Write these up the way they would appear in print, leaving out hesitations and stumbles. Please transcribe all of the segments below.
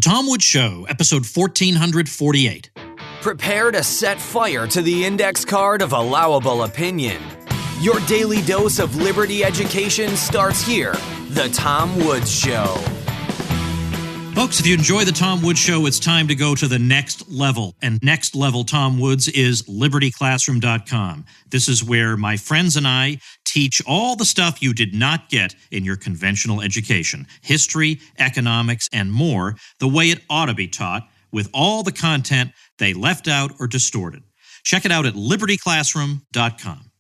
Tom Woods Show, episode 1448. Prepare to set fire to the index card of allowable opinion. Your daily dose of liberty education starts here. The Tom Woods Show. Folks, if you enjoy the Tom Woods Show, it's time to go to the next level. And next level Tom Woods is libertyclassroom.com. This is where my friends and I teach all the stuff you did not get in your conventional education. History, economics, and more, the way it ought to be taught, with all the content they left out or distorted. Check it out at libertyclassroom.com.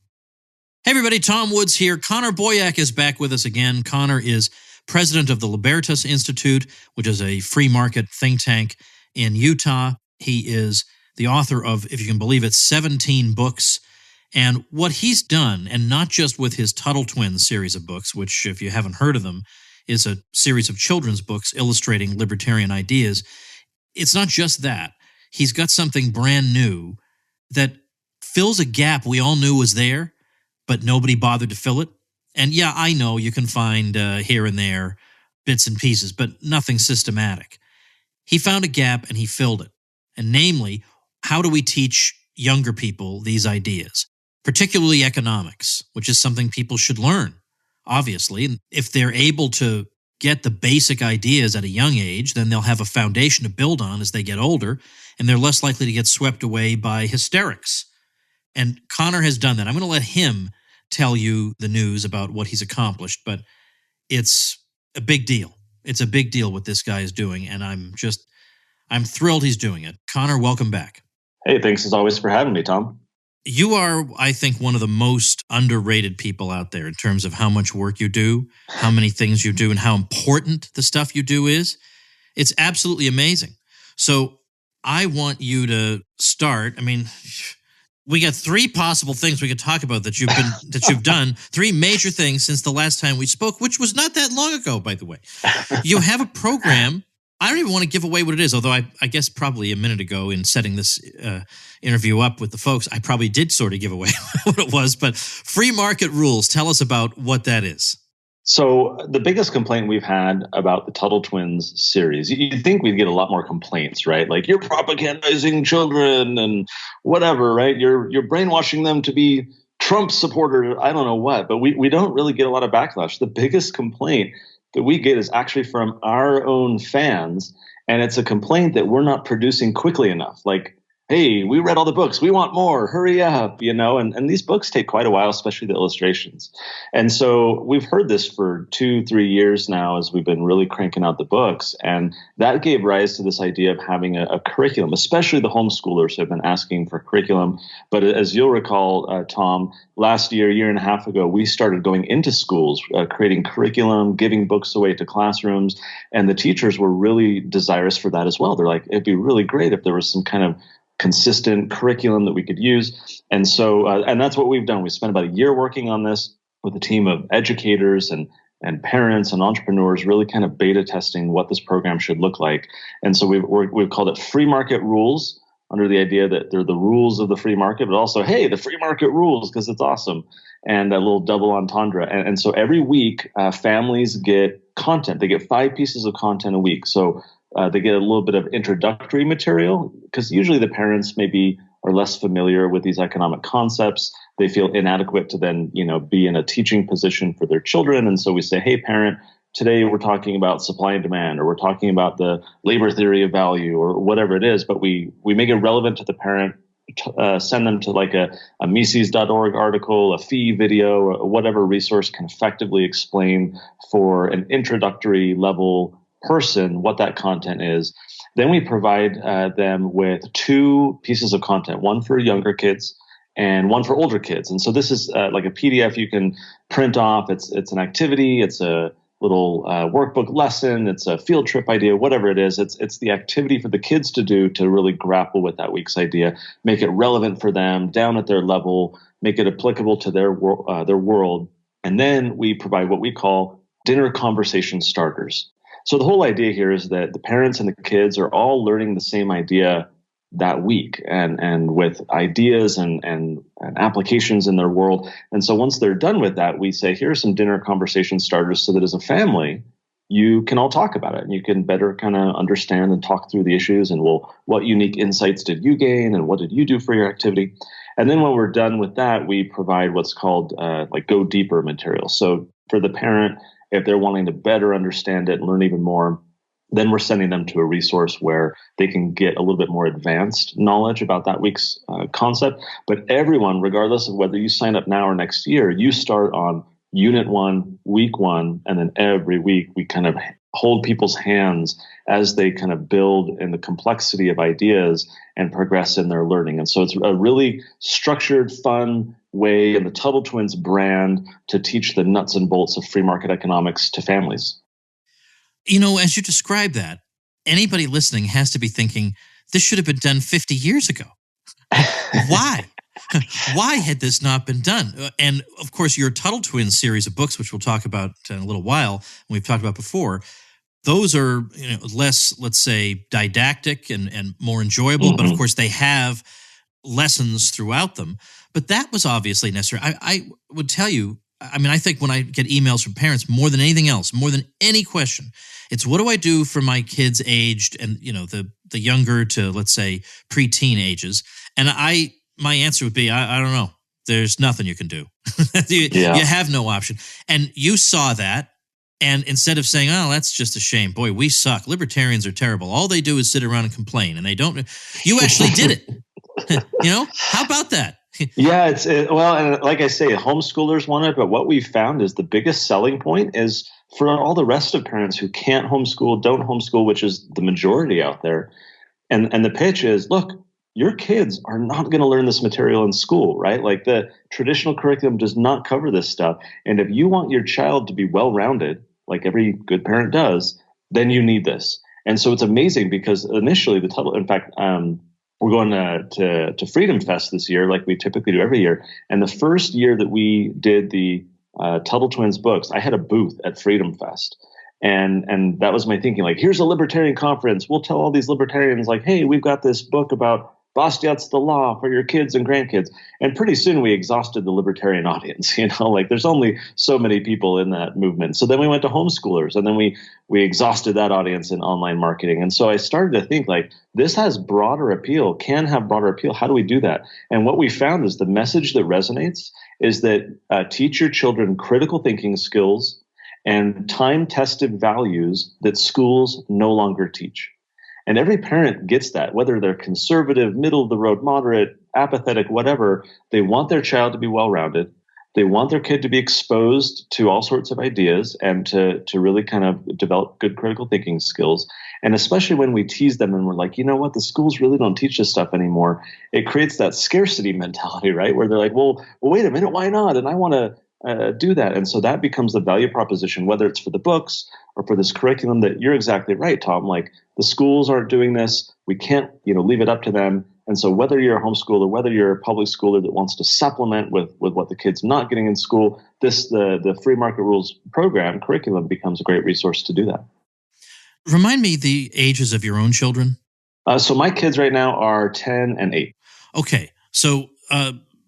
Hey everybody, Tom Woods here. Connor Boyack is back with us again. Connor is president of the Libertas Institute, which is a free market think tank in Utah. He is the author of, if you can believe it, 17 books. And what he's done, and not just with his Tuttle Twins series of books, which, if you haven't heard of them, is a series of children's books illustrating libertarian ideas. It's not just that. He's got something brand new that fills a gap we all knew was there, but nobody bothered to fill it. And yeah, I know you can find here and there bits and pieces, but nothing systematic. He found a gap and he filled it. And namely, how do we teach younger people these ideas, particularly economics, which is something people should learn, obviously. And if they're able to get the basic ideas at a young age, then they'll have a foundation to build on as they get older, and they're less likely to get swept away by hysterics. And Connor has done that. I'm going to let him tell you the news about what he's accomplished, but it's a big deal. It's a big deal what this guy is doing, and I'm thrilled he's doing it. Connor, welcome back. Hey, thanks as always for having me, Tom. You are, I think, one of the most underrated people out there in terms of how much work you do, how many things you do, and how important the stuff you do is. It's absolutely amazing. So I want you to start. I mean, we got three possible things we could talk about that you've done, three major things since the last time we spoke, which was not that long ago, by the way. You have a program. I don't even want to give away what it is, although I guess probably a minute ago in setting this interview up with the folks, I probably did sort of give away what it was. But Free Market Rules, tell us about what that is. So the biggest complaint we've had about the Tuttle Twins series, you'd think we'd get a lot more complaints, right? Like, you're propagandizing children and whatever, right? You're brainwashing them to be Trump supporters, I don't know what, but we don't really get a lot of backlash. The biggest complaint that we get is actually from our own fans, and it's a complaint that we're not producing quickly enough. Like, hey, we read all the books. We want more. Hurry up, and these books take quite a while, especially the illustrations. And so we've heard this for 2-3 years now as we've been really cranking out the books. And that gave rise to this idea of having a curriculum, especially the homeschoolers have been asking for curriculum. But as you'll recall, Tom, last year and a half ago, we started going into schools, creating curriculum, giving books away to classrooms. And the teachers were really desirous for that as well. They're like, it'd be really great if there was some kind of consistent curriculum that we could use. And so, and that's what we've done. We spent about a year working on this with a team of educators and parents and entrepreneurs, really kind of beta testing what this program should look like. And so we've called it Free Market Rules, under the idea that they're the rules of the free market, but also, hey, the free market rules, because it's awesome. And a little double entendre. And so every week, families get content. They get 5 pieces of content a week. So they get a little bit of introductory material, because usually the parents maybe are less familiar with these economic concepts. They feel inadequate to then, be in a teaching position for their children. And so we say, hey, parent, today we're talking about supply and demand, or we're talking about the labor theory of value, or whatever it is. But we make it relevant to the parent, send them to like a Mises.org article, a fee video, or whatever resource can effectively explain for an introductory level person what that content is. Then we provide them with 2 pieces of content, one for younger kids and one for older kids. And so this is like a PDF you can print off. It's an activity. It's a little workbook lesson. It's a field trip idea, whatever it is. It's the activity for the kids to do to really grapple with that week's idea, make it relevant for them, down at their level, make it applicable to their world. And then we provide what we call dinner conversation starters. So the whole idea here is that the parents and the kids are all learning the same idea that week, and with ideas and applications in their world. And so once they're done with that, we say, here are some dinner conversation starters, so that as a family, you can all talk about it and you can better kind of understand and talk through the issues and, well, what unique insights did you gain and what did you do for your activity? And then when we're done with that, we provide what's called like go deeper material. So for the parent, if they're wanting to better understand it and learn even more, then we're sending them to a resource where they can get a little bit more advanced knowledge about that week's concept. But everyone, regardless of whether you sign up now or next year, you start on Unit 1, Week 1, and then every week we kind of hold people's hands as they kind of build in the complexity of ideas and progress in their learning. And so it's a really structured, fun way in the Tuttle Twins brand to teach the nuts and bolts of free market economics to families. You know, as you describe that, anybody listening has to be thinking, this should have been done 50 years ago. Why? Why had this not been done? And of course, your Tuttle Twins series of books, which we'll talk about in a little while, and we've talked about before, those are less, let's say, didactic and more enjoyable. Mm-hmm. But of course, they have lessons throughout them. But that was obviously necessary. I would tell you, I mean, I think when I get emails from parents, more than anything else, more than any question, it's what do I do for my kids aged and, the younger to, let's say, preteen ages? And my answer would be, I don't know. There's nothing you can do. You have no option. And you saw that. And instead of saying, oh, that's just a shame. Boy, we suck. Libertarians are terrible. All they do is sit around and complain. And they don't. You actually did it. How about that? Yeah, well, and like I say, homeschoolers want it, but what we've found is the biggest selling point is for all the rest of parents who can't homeschool, don't homeschool, which is the majority out there. And the pitch is, look, your kids are not going to learn this material in school, right? Like the traditional curriculum does not cover this stuff. And if you want your child to be well-rounded, like every good parent does, then you need this. And so it's amazing because initially in fact, we're going to Freedom Fest this year, like we typically do every year. And the first year that we did the Tuttle Twins books, I had a booth at Freedom Fest. And that was my thinking, like, here's a libertarian conference. We'll tell all these libertarians, like, hey, we've got this book about Bastiat's the law for your kids and grandkids. And pretty soon we exhausted the libertarian audience, like there's only so many people in that movement. So then we went to homeschoolers and then we exhausted that audience in online marketing. And so I started to think like this has broader appeal, can have broader appeal. How do we do that? And what we found is the message that resonates is that teach your children critical thinking skills and time-tested values that schools no longer teach. And every parent gets that, whether they're conservative, middle of the road, moderate, apathetic, whatever. They want their child to be well-rounded. They want their kid to be exposed to all sorts of ideas and to really kind of develop good critical thinking skills. And especially when we tease them and we're like, you know what, the schools really don't teach this stuff anymore. It creates that scarcity mentality, right? Where they're like, well, wait a minute, why not? And I want to do that. And so that becomes the value proposition, whether it's for the books or for this curriculum that you're exactly right, Tom. Like the schools aren't doing this. We can't, leave it up to them. And so whether you're a homeschooler, whether you're a public schooler that wants to supplement with what the kid's not getting in school, the Free Market Rules program curriculum becomes a great resource to do that. Remind me the ages of your own children. So my kids right now are 10 and 8. Okay. So,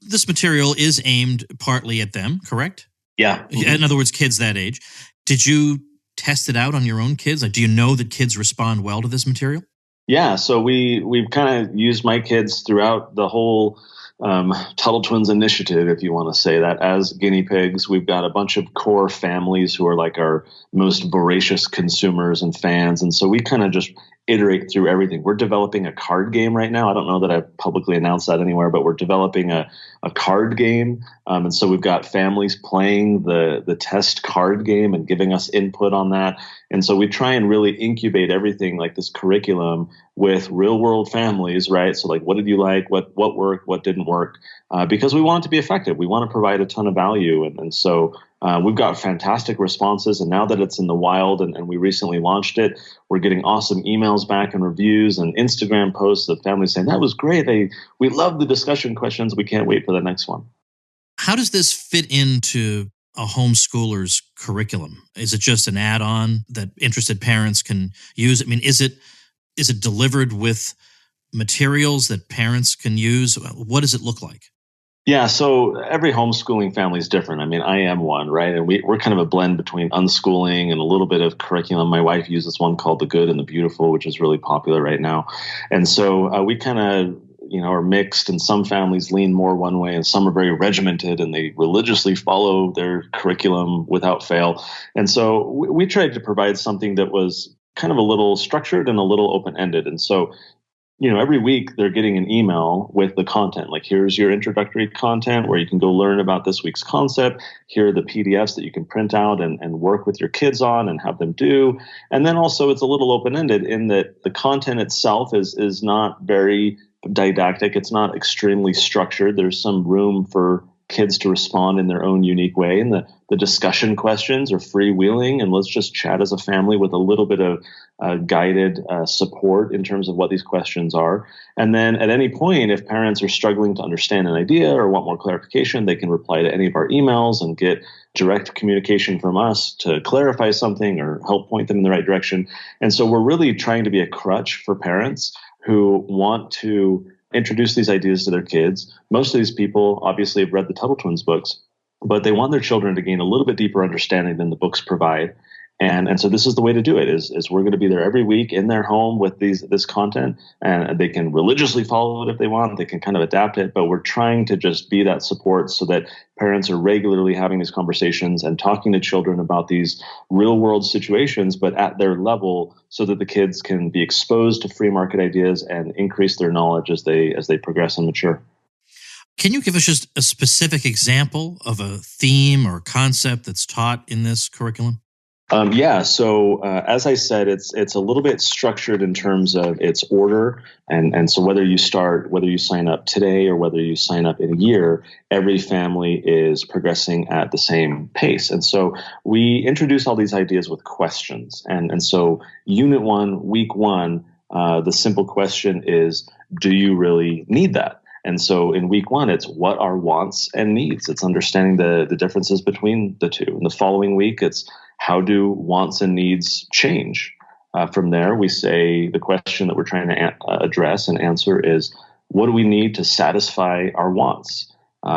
this material is aimed partly at them, correct? Yeah. Mm-hmm. In other words, kids that age. Did you test it out on your own kids? Like, do you know that kids respond well to this material? Yeah. So we've kind of used my kids throughout the whole Tuttle Twins initiative, if you want to say that, as guinea pigs. We've got a bunch of core families who are like our most voracious consumers and fans. And so we kind of just iterate through everything. We're developing a card game right now. I don't know that I've publicly announced that anywhere, but we're developing a card game. And so we've got families playing the test card game and giving us input on that. And so we try and really incubate everything like this curriculum with real world families, right? So like, what did you like? What worked? What didn't work? Because we want it to be effective. We want to provide a ton of value. And so we've got fantastic responses. And now that it's in the wild and we recently launched it, we're getting awesome emails back and reviews and Instagram posts of families saying, that was great. We love the discussion questions. We can't wait for the next one. How does this fit into a homeschooler's curriculum? Is it just an add-on that interested parents can use? I mean, is it delivered with materials that parents can use? What does it look like? Yeah, so every homeschooling family is different. I mean, I am one, right? And we're kind of a blend between unschooling and a little bit of curriculum. My wife uses one called The Good and the Beautiful, which is really popular right now. And so we kind of, are mixed, and some families lean more one way and some are very regimented and they religiously follow their curriculum without fail. And so we tried to provide something that was kind of a little structured and a little open-ended. And so every week they're getting an email with the content. Like, here's your introductory content where you can go learn about this week's concept. Here are the PDFs that you can print out and work with your kids on and have them do. And then also it's a little open-ended in that the content itself is not very didactic. It's not extremely structured. There's some room for kids to respond in their own unique way. And the discussion questions are freewheeling, and let's just chat as a family with a little bit of guided support in terms of what these questions are. And then at any point, if parents are struggling to understand an idea or want more clarification, they can reply to any of our emails and get direct communication from us to clarify something or help point them in the right direction. And so we're really trying to be a crutch for parents who want to introduce these ideas to their kids. Most of these people obviously have read the Tuttle Twins books, but they want their children to gain a little bit deeper understanding than the books provide. And so this is the way to do it is we're going to be there every week in their home with this content, and they can religiously follow it if they want. They can kind of adapt it, but we're trying to just be that support so that parents are regularly having these conversations and talking to children about these real world situations, but at their level, so that the kids can be exposed to free market ideas and increase their knowledge as they progress and mature. Can you give us just a specific example of a theme or concept that's taught in this curriculum? So as I said, it's a little bit structured in terms of its order. And so whether you sign up today or whether you sign up in a year, every family is progressing at the same pace. And so we introduce all these ideas with questions. And so Unit 1, Week 1, the simple question is, do you really need that? And so in Week 1, it's what are wants and needs? It's understanding the differences between the two. In the following week, it's how do wants and needs change? From there, we say the question that we're trying to address and answer is, what do we need to satisfy our wants?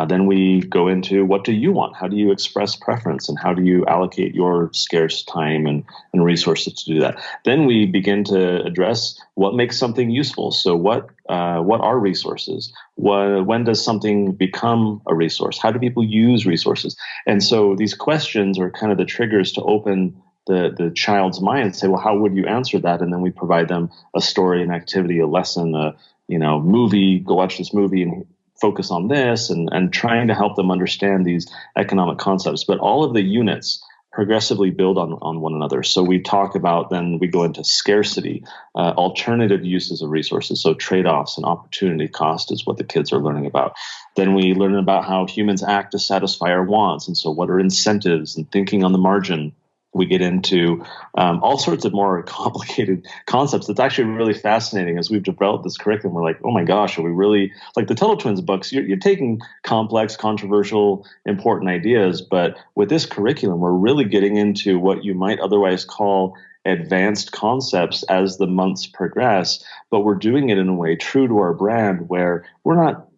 Then we go into, what do you want? How do you express preference? And how do you allocate your scarce time and resources to do that? Then we begin to address what makes something useful. So what are resources? When does something become a resource? How do people use resources? And so these questions are kind of the triggers to open the child's mind and say, well, how would you answer that? And then we provide them a story, an activity, a lesson, a movie, go watch this movie and focus on this, and trying to help them understand these economic concepts. But all of the units progressively build on one another. So we talk about, then we go into scarcity, alternative uses of resources. So trade-offs and opportunity cost is what the kids are learning about. Then we learn about how humans act to satisfy our wants. And so what are incentives and thinking on the margin. We get into all sorts of more complicated concepts. It's actually really fascinating as we've developed this curriculum. We're like, oh my gosh, are we really, like the Tuttle Twins books, you're taking complex, controversial, important ideas. But with this curriculum, we're really getting into what you might otherwise call advanced concepts as the months progress. But we're doing it in a way true to our brand where we're not,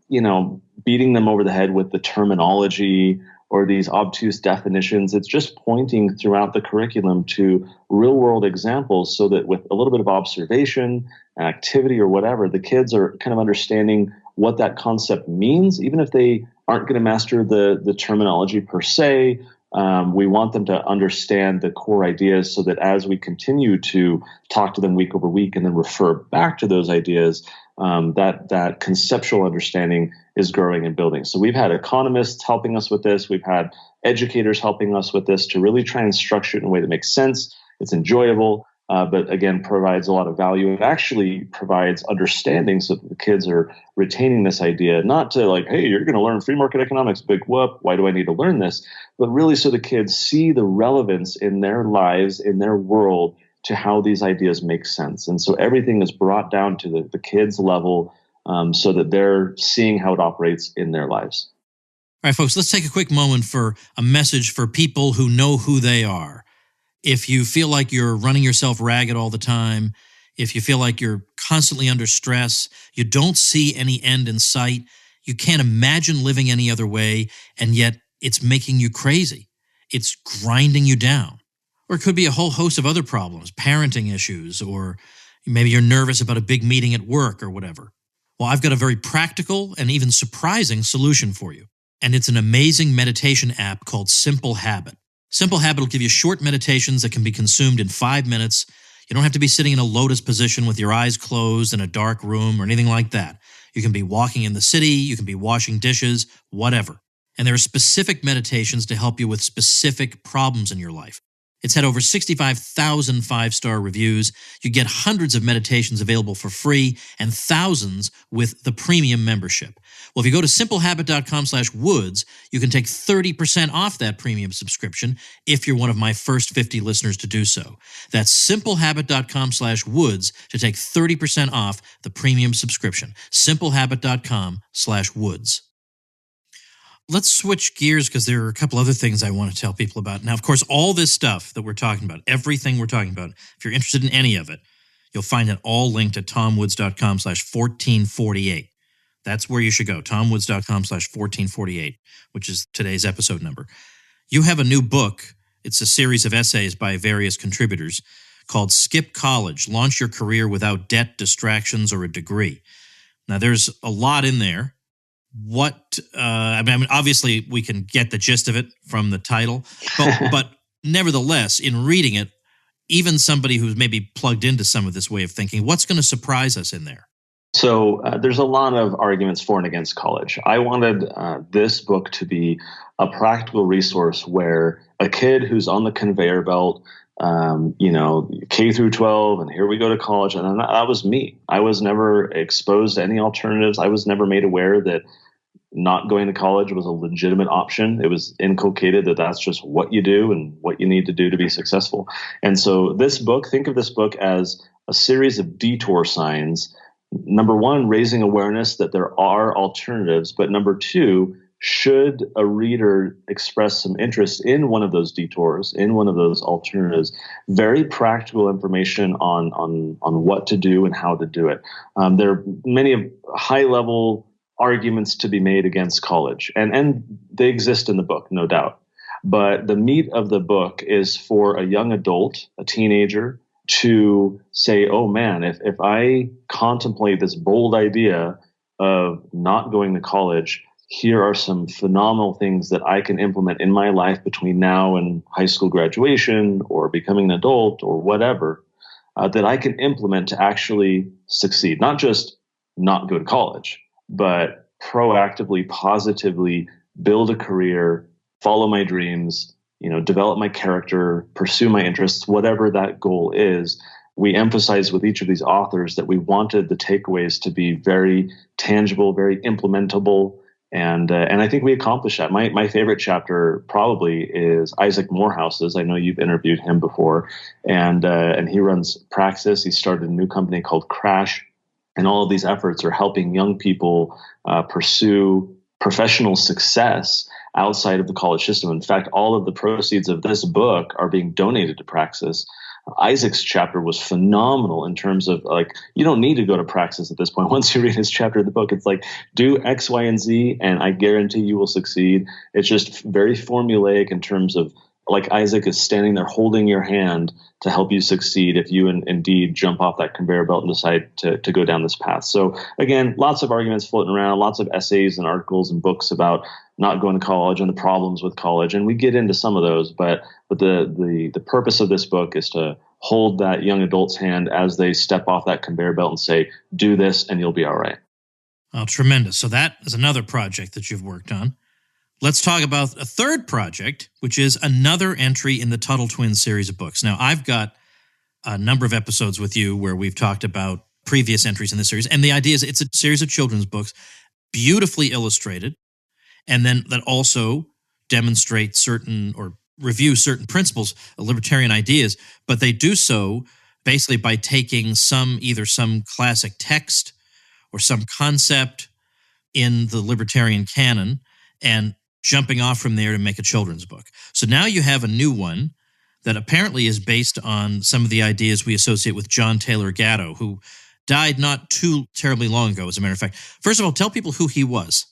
beating them over the head with the terminology or these obtuse definitions. It's just pointing throughout the curriculum to real world examples so that with a little bit of observation and activity or whatever, the kids are kind of understanding what that concept means, even if they aren't going to master the terminology per se. We want them to understand the core ideas so that as we continue to talk to them week over week and then refer back to those ideas, that conceptual understanding is growing and building. So we've had economists helping us with this. We've had educators helping us with this to really try and structure it in a way that makes sense. It's enjoyable, but again, provides a lot of value. It actually provides understanding so that the kids are retaining this idea, not to like, hey, you're going to learn free market economics, big whoop, why do I need to learn this? But really so the kids see the relevance in their lives, in their world, to how these ideas make sense. And so everything is brought down to the kids' level so that they're seeing how it operates in their lives. All right, folks, let's take a quick moment for a message for people who know who they are. If you feel like you're running yourself ragged all the time, if you feel like you're constantly under stress, you don't see any end in sight, You can't imagine living any other way, and yet it's making you crazy. It's grinding you down. Or it could be a whole host of other problems, parenting issues, or maybe you're nervous about a big meeting at work or whatever. Well, I've got a very practical and even surprising solution for you. And it's an amazing meditation app called Simple Habit. Simple Habit will give you short meditations that can be consumed in 5 minutes. You don't have to be sitting in a lotus position with your eyes closed in a dark room or anything like that. You can be walking in the city, you can be washing dishes, whatever. And there are specific meditations to help you with specific problems in your life. It's had over 65,000 five-star reviews. You get hundreds of meditations available for free and thousands with the premium membership. Well, if you go to simplehabit.com/woods, you can take 30% off that premium subscription if you're one of my first 50 listeners to do so. That's simplehabit.com/woods to take 30% off the premium subscription. simplehabit.com/woods. Let's switch gears because there are a couple other things I want to tell people about. Now, of course, all this stuff that we're talking about, everything we're talking about, if you're interested in any of it, you'll find it all linked at tomwoods.com/1448. That's where you should go, tomwoods.com/1448, which is today's episode number. You have a new book. It's a series of essays by various contributors called Skip College, Launch Your Career Without Debt, Distractions, or a Degree. Now, there's a lot in there. I mean, obviously we can get the gist of it from the title, but nevertheless, in reading it, even somebody who's maybe plugged into some of this way of thinking, what's going to surprise us in there? So there's a lot of arguments for and against college. I wanted this book to be a practical resource where a kid who's on the conveyor belt, K through 12, and here we go to college. And that was me. I was never exposed to any alternatives. I was never made aware that not going to college was a legitimate option. It was inculcated that that's just what you do and what you need to do to be successful. And so this book, think of this book as a series of detour signs. Number one, raising awareness that there are alternatives. But number two, should a reader express some interest in one of those detours, in one of those alternatives, very practical information on what to do and how to do it. There are many high-level arguments to be made against college, and they exist in the book, no doubt. But the meat of the book is for a young adult, a teenager, to say, oh man, if I contemplate this bold idea of not going to college, here are some phenomenal things that I can implement in my life between now and high school graduation or becoming an adult or whatever, that I can implement to actually succeed. Not just not go to college, but proactively, positively build a career, follow my dreams, develop my character, pursue my interests, whatever that goal is. We emphasize with each of these authors that we wanted the takeaways to be very tangible, very implementable. And I think we accomplished that. My favorite chapter probably is Isaac Morehouse's. I know you've interviewed him before, and he runs Praxis. He started a new company called Crash, and all of these efforts are helping young people pursue professional success outside of the college system. In fact, all of the proceeds of this book are being donated to Praxis. Isaac's chapter was phenomenal in terms of you don't need to go to Praxis at this point. Once you read his chapter of the book, it's like, do X, Y, and Z, and I guarantee you will succeed. It's just very formulaic in terms of Isaac is standing there holding your hand to help you succeed if you indeed jump off that conveyor belt and decide to go down this path. So again, lots of arguments floating around, lots of essays and articles and books about not going to college and the problems with college. And we get into some of those, but the purpose of this book is to hold that young adult's hand as they step off that conveyor belt and say, do this and you'll be all right. Oh, tremendous. So that is another project that you've worked on. Let's talk about a third project, which is another entry in the Tuttle Twins series of books. Now, I've got a number of episodes with you where we've talked about previous entries in this series, and the idea is it's a series of children's books, beautifully illustrated, and then that also demonstrate certain or review certain principles of libertarian ideas, but they do so basically by taking either some classic text or some concept in the libertarian canon and jumping off from there to make a children's book. So now you have a new one that apparently is based on some of the ideas we associate with John Taylor Gatto, who died not too terribly long ago, as a matter of fact. First of all, tell people who he was.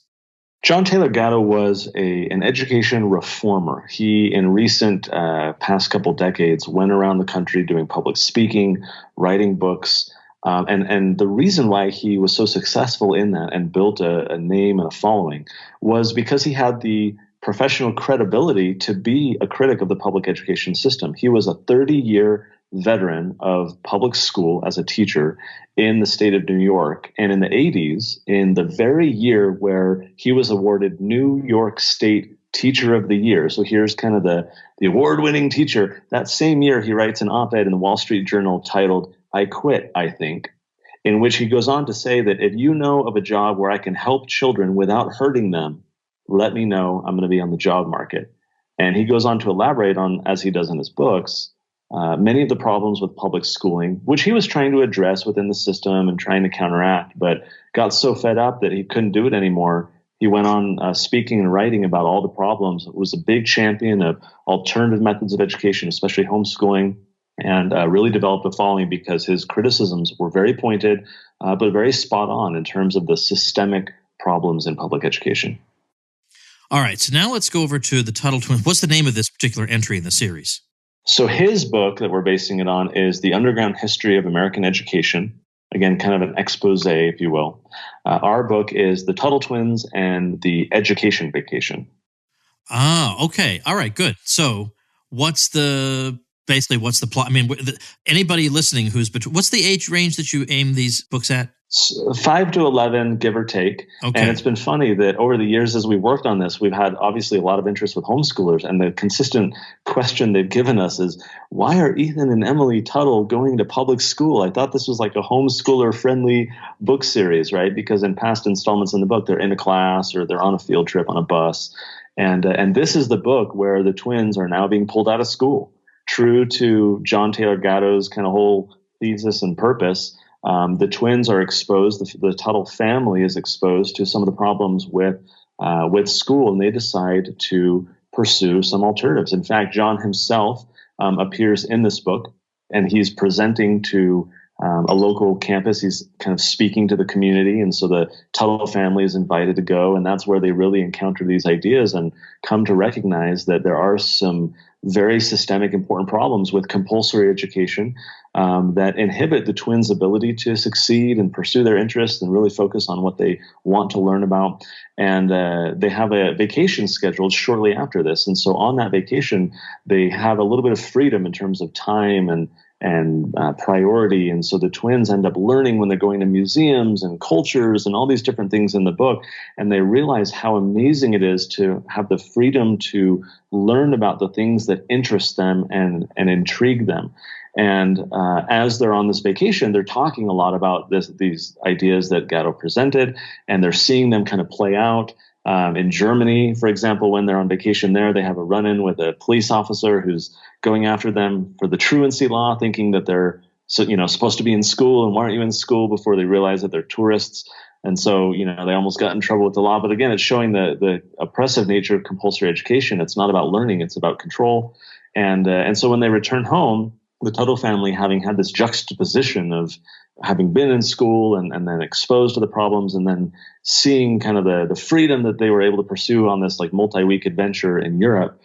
John Taylor Gatto was an education reformer. He, in recent past couple decades, went around the country doing public speaking, writing books. And the reason why he was so successful in that and built a name and a following was because he had the professional credibility to be a critic of the public education system. He was a 30-year veteran of public school as a teacher in the state of New York. And in the 80s, in the very year where he was awarded New York State Teacher of the Year, so here's kind of the award-winning teacher, that same year he writes an op-ed in the Wall Street Journal titled, "I Quit, I Think," in which he goes on to say that if you know of a job where I can help children without hurting them, let me know. I'm going to be on the job market. And he goes on to elaborate on, as he does in his books, many of the problems with public schooling, which he was trying to address within the system and trying to counteract, but got so fed up that he couldn't do it anymore. He went on speaking and writing about all the problems. It was a big champion of alternative methods of education, especially homeschooling, and really developed a following because his criticisms were very pointed, but very spot on in terms of the systemic problems in public education. All right, so now let's go over to the Tuttle Twins. What's the name of this particular entry in the series? So his book that we're basing it on is The Underground History of American Education. Again, kind of an expose, if you will. Our book is The Tuttle Twins and The Education Vacation. Ah, okay. All right, good. So what's the plot? I mean, anybody listening what's the age range that you aim these books at? 5 to 11, give or take. Okay. And it's been funny that over the years as we worked on this, we've had obviously a lot of interest with homeschoolers. And the consistent question they've given us is, why are Ethan and Emily Tuttle going to public school? I thought this was like a homeschooler-friendly book series, right? Because in past installments in the book, they're in a class or they're on a field trip on a bus. And this is the book where the twins are now being pulled out of school. True to John Taylor Gatto's kind of whole thesis and purpose, the twins are exposed, the Tuttle family is exposed to some of the problems with school, and they decide to pursue some alternatives. In fact, John himself appears in this book, and he's presenting to a local campus. He's kind of speaking to the community, and so the Tuttle family is invited to go, and that's where they really encounter these ideas and come to recognize that there are some very systemic, important problems with compulsory education that inhibit the twins' ability to succeed and pursue their interests and really focus on what they want to learn about. And they have a vacation scheduled shortly after this. And so on that vacation, they have a little bit of freedom in terms of time and priority. And so the twins end up learning when they're going to museums and cultures and all these different things in the book. And they realize how amazing it is to have the freedom to learn about the things that interest them and intrigue them. And as they're on this vacation, they're talking a lot about these ideas that Gatto presented, and they're seeing them kind of play out. In Germany, for example, when they're on vacation there, they have a run-in with a police officer who's going after them for the truancy law, thinking that they're supposed to be in school, and why aren't you in school, before they realize that they're tourists. And so, they almost got in trouble with the law. But again, it's showing the oppressive nature of compulsory education. It's not about learning, it's about control. And so when they return home, the Tuttle family, having had this juxtaposition of having been in school and then exposed to the problems, and then seeing kind of the freedom that they were able to pursue on this like multi-week adventure in Europe,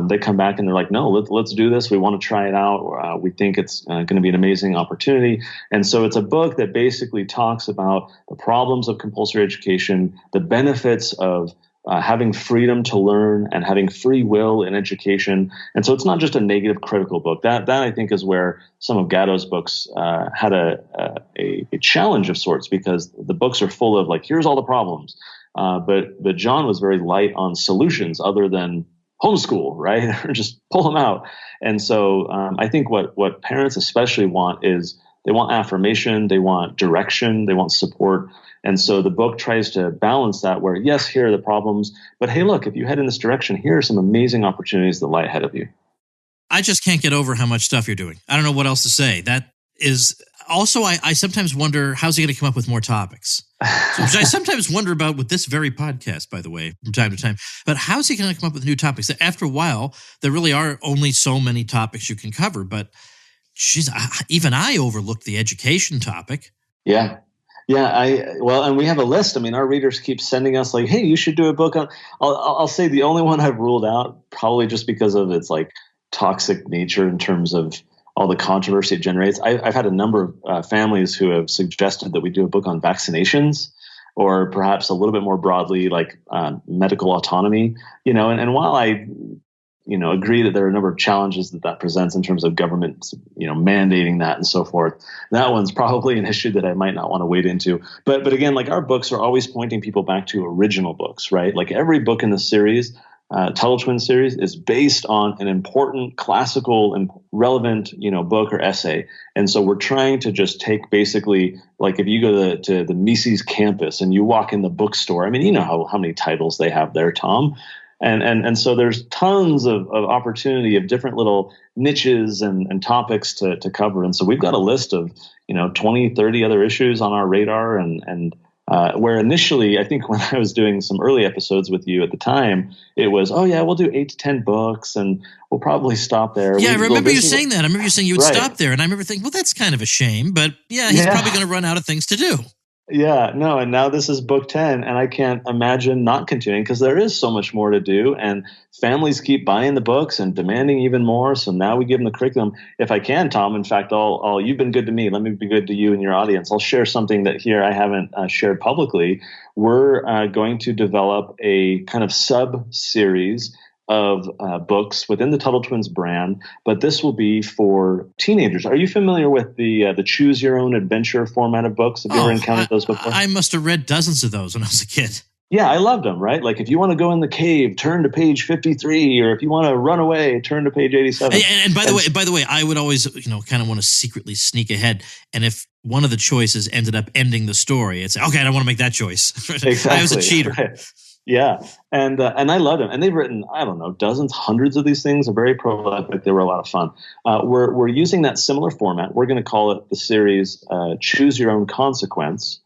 they come back and they're like, no, let's do this. We want to try it out. We think it's going to be an amazing opportunity. And so it's a book that basically talks about the problems of compulsory education, the benefits of having freedom to learn and having free will in education. And so it's not just a negative critical book. That I think is where some of Gatto's books had a challenge of sorts, because the books are full of like, here's all the problems. But John was very light on solutions other than homeschool, right? Or just pull them out. And so I think what parents especially want is they want affirmation, they want direction, they want support. And so the book tries to balance that, where, yes, here are the problems, but hey, look, if you head in this direction, here are some amazing opportunities that lie ahead of you. I just can't get over how much stuff you're doing. I don't know what else to say. That is also, I sometimes wonder, how's he going to come up with more topics? Which I sometimes wonder about with this very podcast, by the way, from time to time. But how's he going to come up with new topics? After a while, there really are only so many topics you can cover. But geez, even I overlooked the education topic. Yeah. Well, and we have a list. I mean, our readers keep sending us like, "Hey, you should do a book on." I'll say the only one I've ruled out, probably just because of its like toxic nature in terms of all the controversy it generates. I've had a number of families who have suggested that we do a book on vaccinations, or perhaps a little bit more broadly, like medical autonomy. And while I agree that there are a number of challenges that presents in terms of government, mandating that and so forth. That one's probably an issue that I might not want to wade into. But again, like our books are always pointing people back to original books, right? Like every book in the series, Tuttle Twins series, is based on an important classical and relevant, book or essay. And so we're trying to just take basically, like if you go to the Mises campus and you walk in the bookstore, I mean, you know how many titles they have there, Tom. And so there's tons of opportunity of different little niches and topics to cover. And so we've got a list of, 20, 30 other issues on our radar. And where initially, I think when I was doing some early episodes with you at the time, it was, oh yeah, we'll do 8 to 10 books and we'll probably stop there. Yeah, I remember you saying that. I remember you saying you would stop there. And I remember thinking, well, that's kind of a shame. But yeah, he's probably going to run out of things to do. Yeah, no, and now this is book 10, and I can't imagine not continuing because there is so much more to do, and families keep buying the books and demanding even more, so now we give them the curriculum. If I can, Tom, in fact, you've been good to me. Let me be good to you and your audience. I'll share something that here I haven't shared publicly. We're going to develop a kind of sub-series of books within the Tuttle Twins brand, but this will be for teenagers. Are you familiar with the choose your own adventure format of books? Have you ever encountered those before? I must have read dozens of those when I was a kid. Yeah, I loved them, right? Like if you want to go in the cave, turn to page 53, or if you want to run away, turn to page 87. And by the way, I would always, kind of want to secretly sneak ahead. And if one of the choices ended up ending the story, it's okay, I don't want to make that choice. Exactly. I was a cheater. Right. Yeah. And I love them. And they've written, I don't know, dozens, hundreds of these things. Are very prolific. They were a lot of fun. We're using that similar format. We're going to call it the series Choose Your Own Consequence.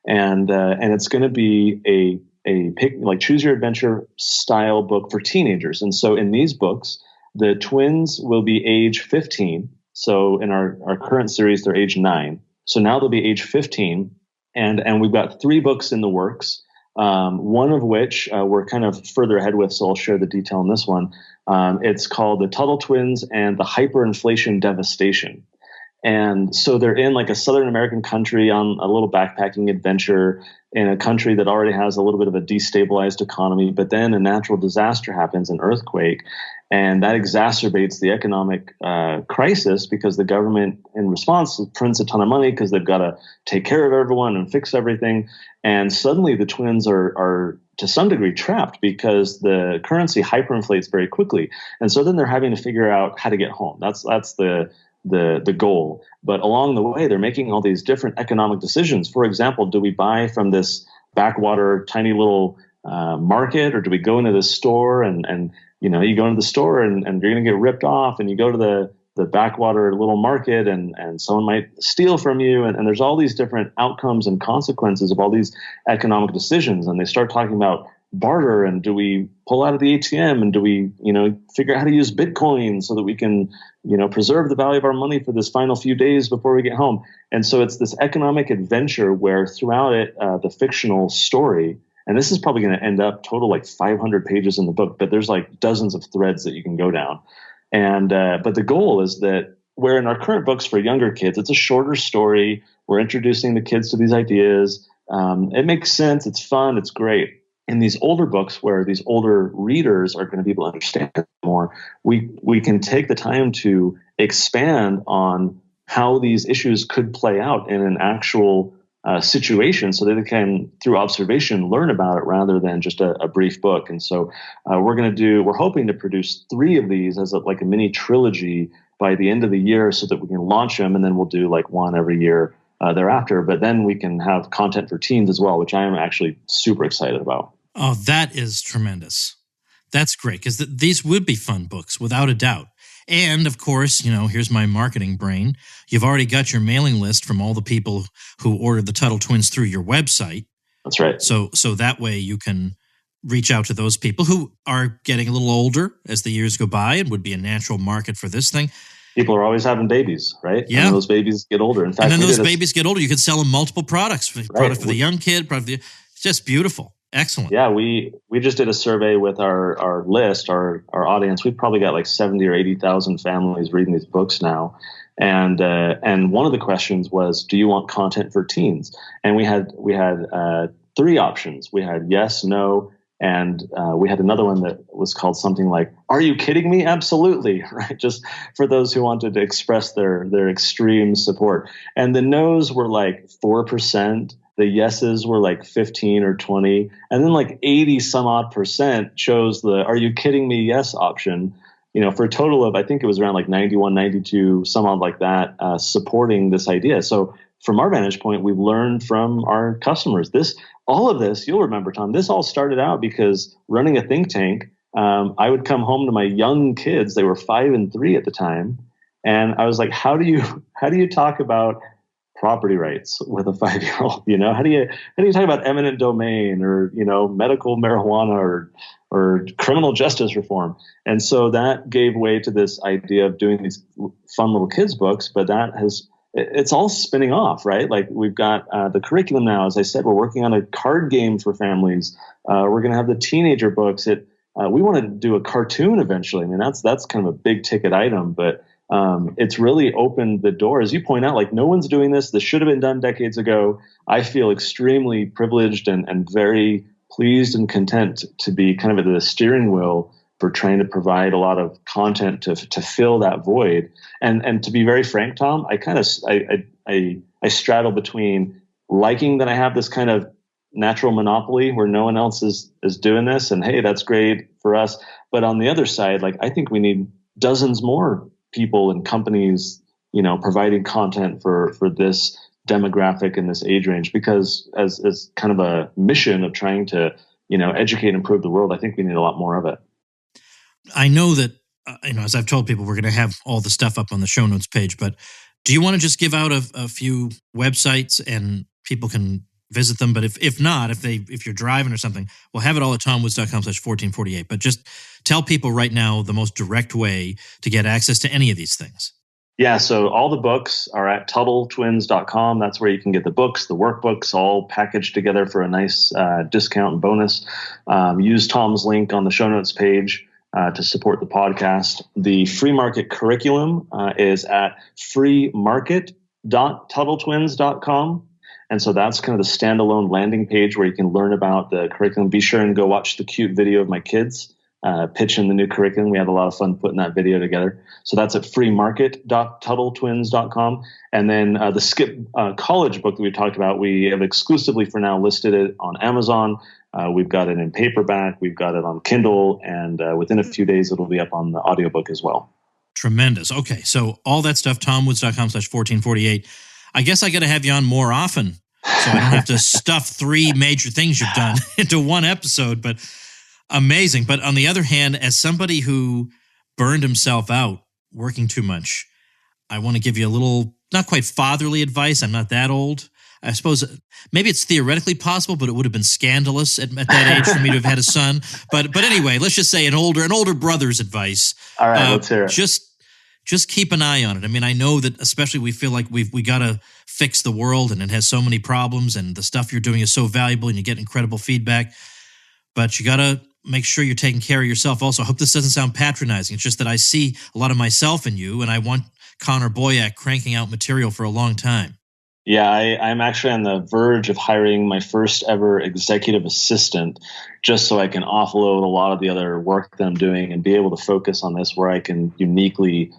And it's going to be a pick, like choose your adventure style book for teenagers. And so in these books, the twins will be age 15. So in our current series, they're age 9. So now they'll be age 15. And we've got 3 books in the works. One of which we're kind of further ahead with, so I'll share the detail on this one. It's called The Tuttle Twins and the Hyperinflation Devastation. And so they're in like a Southern American country on a little backpacking adventure in a country that already has a little bit of a destabilized economy, but then a natural disaster happens, an earthquake, and that exacerbates the economic crisis because the government, in response, prints a ton of money because they've got to take care of everyone and fix everything. And suddenly the twins are to some degree trapped because the currency hyperinflates very quickly. And so then they're having to figure out how to get home. That's the goal. But along the way, they're making all these different economic decisions. For example, do we buy from this backwater tiny little market, or do we go into this store and you go into the store and you're going to get ripped off, and you go to the backwater little market and someone might steal from you. And there's all these different outcomes and consequences of all these economic decisions. And they start talking about barter, and do we pull out of the ATM, and do we, figure out how to use Bitcoin so that we can, preserve the value of our money for this final few days before we get home. And so it's this economic adventure where throughout it, the fictional story, and this is probably going to end up total like 500 pages in the book, but there's like dozens of threads that you can go down. And but the goal is that where in our current books for younger kids, it's a shorter story. We're introducing the kids to these ideas. It makes sense. It's fun. It's great. In these older books where these older readers are going to be able to understand more, we can take the time to expand on how these issues could play out in an actual situation so that they can, through observation, learn about it rather than just a brief book. And so we're hoping to produce 3 of these as like a mini trilogy by the end of the year so that we can launch them, and then we'll do like one every year thereafter. But then we can have content for teens as well, which I am actually super excited about. Oh, that is tremendous. That's great, because these would be fun books, without a doubt. And, of course, here's my marketing brain. You've already got your mailing list from all the people who ordered the Tuttle Twins through your website. That's right. So that way you can reach out to those people who are getting a little older as the years go by and would be a natural market for this thing. People are always having babies, right? Yeah. And those babies get older. In fact, and then those babies get older. You can sell them multiple products. Product for the young kid, it's just beautiful. Excellent. Yeah, we just did a survey with our list, our audience. We've probably got like 70 or 80,000 families reading these books now. And one of the questions was, do you want content for teens? And we had 3 options. We had yes, no, and we had another one that was called something like, are you kidding me? Absolutely, right? Just for those who wanted to express their extreme support. And the no's were like 4%. The yeses were like 15 or 20. And then like 80 some odd percent chose the are you kidding me yes option, for a total of, I think it was around like 91, 92, some odd like that, supporting this idea. So from our vantage point, we've learned from our customers. All of this, you'll remember, Tom, this all started out because running a think tank, I would come home to my young kids. They were 5 and 3 at the time. And I was like, how do you talk about property rights with a 5-year-old? How do you talk about eminent domain or, medical marijuana or criminal justice reform? And so that gave way to this idea of doing these fun little kids books, but it's all spinning off, right? Like we've got the curriculum now. As I said, we're working on a card game for families. We're going to have the teenager books. We want to do a cartoon eventually. I mean, that's kind of a big ticket item, but it's really opened the door. As you point out, like no one's doing this. This should have been done decades ago. I feel extremely privileged and very pleased and content to be kind of at the steering wheel for trying to provide a lot of content to fill that void. And to be very frank, Tom, I straddle between liking that I have this kind of natural monopoly where no one else is doing this, and hey, that's great for us. But on the other side, like I think we need dozens more people and companies, providing content for this demographic and this age range, because as kind of a mission of trying to, educate and improve the world, I think we need a lot more of it. I know that, as I've told people, we're going to have all the stuff up on the show notes page, but do you want to just give out a few websites and people can visit them? But if not, if you're driving or something, we'll have it all at tomwoods.com/1448. But just tell people right now the most direct way to get access to any of these things. Yeah, so all the books are at TuttleTwins.com. That's where you can get the books, the workbooks, all packaged together for a nice discount and bonus. Use Tom's link on the show notes page to support the podcast. The free market curriculum is at freemarket.TuttleTwins.com. And so that's kind of the standalone landing page where you can learn about the curriculum. Be sure and go watch the cute video of my kids pitching the new curriculum. We have a lot of fun putting that video together. So that's at freemarket.TuttleTwins.com. And then the Skip College book that we talked about, we have exclusively for now listed it on Amazon. We've got it in paperback. We've got it on Kindle. And within a few days, it'll be up on the audiobook as well. Tremendous. Okay, so all that stuff, tomwoods.com/1448. I guess I got to have you on more often so I don't have to stuff 3 major things you've done into one episode, but amazing. But on the other hand, as somebody who burned himself out working too much, I want to give you a little, not quite fatherly advice. I'm not that old. I suppose maybe it's theoretically possible, but it would have been scandalous at that age for me to have had a son. But anyway, let's just say an older brother's advice. All right, let's hear it. Just keep an eye on it. I mean, I know that especially we feel like we got to fix the world and it has so many problems and the stuff you're doing is so valuable and you get incredible feedback, but you got to make sure you're taking care of yourself also. I hope this doesn't sound patronizing. It's just that I see a lot of myself in you and I want Connor Boyack cranking out material for a long time. Yeah, I'm actually on the verge of hiring my first ever executive assistant just so I can offload a lot of the other work that I'm doing and be able to focus on this where I can uniquely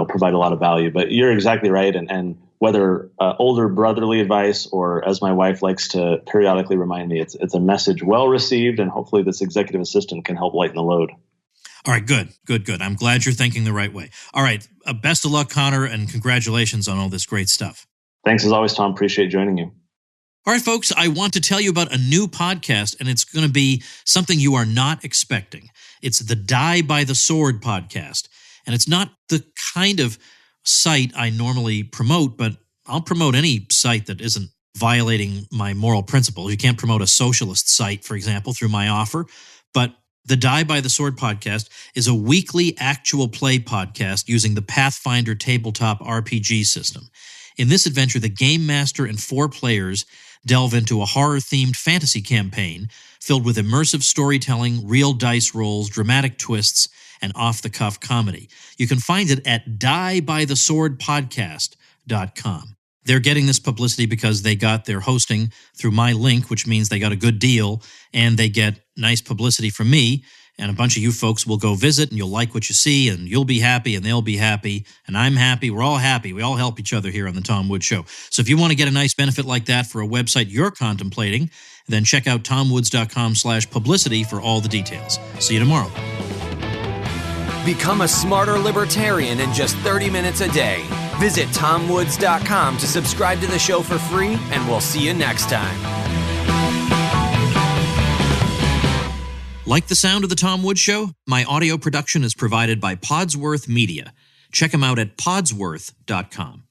provide a lot of value. But you're exactly right. And whether older brotherly advice or, as my wife likes to periodically remind me, it's a message well received, and hopefully this executive assistant can help lighten the load. All right, good. I'm glad you're thinking the right way. All right, best of luck, Connor, and congratulations on all this great stuff. Thanks as always, Tom. Appreciate joining you. All right, folks, I want to tell you about a new podcast, and it's going to be something you are not expecting. It's the Die by the Sword podcast. And it's not the kind of site I normally promote, but I'll promote any site that isn't violating my moral principles. You can't promote a socialist site, for example, through my offer. But The Die by the Sword podcast is a weekly actual play podcast using the Pathfinder tabletop RPG system. In this adventure, the Game Master and 4 players delve into a horror-themed fantasy campaign filled with immersive storytelling, real dice rolls, dramatic twists, and off-the-cuff comedy. You can find it at diebytheswordpodcast.com. They're getting this publicity because they got their hosting through my link, which means they got a good deal, and they get nice publicity from me, and a bunch of you folks will go visit, and you'll like what you see, and you'll be happy, and they'll be happy, and I'm happy. We're all happy. We all help each other here on The Tom Woods Show. So if you want to get a nice benefit like that for a website you're contemplating, then check out tomwoods.com/publicity for all the details. See you tomorrow. Become a smarter libertarian in just 30 minutes a day. Visit tomwoods.com to subscribe to the show for free, and we'll see you next time. Like the sound of The Tom Woods Show? My audio production is provided by Podsworth Media. Check them out at podsworth.com.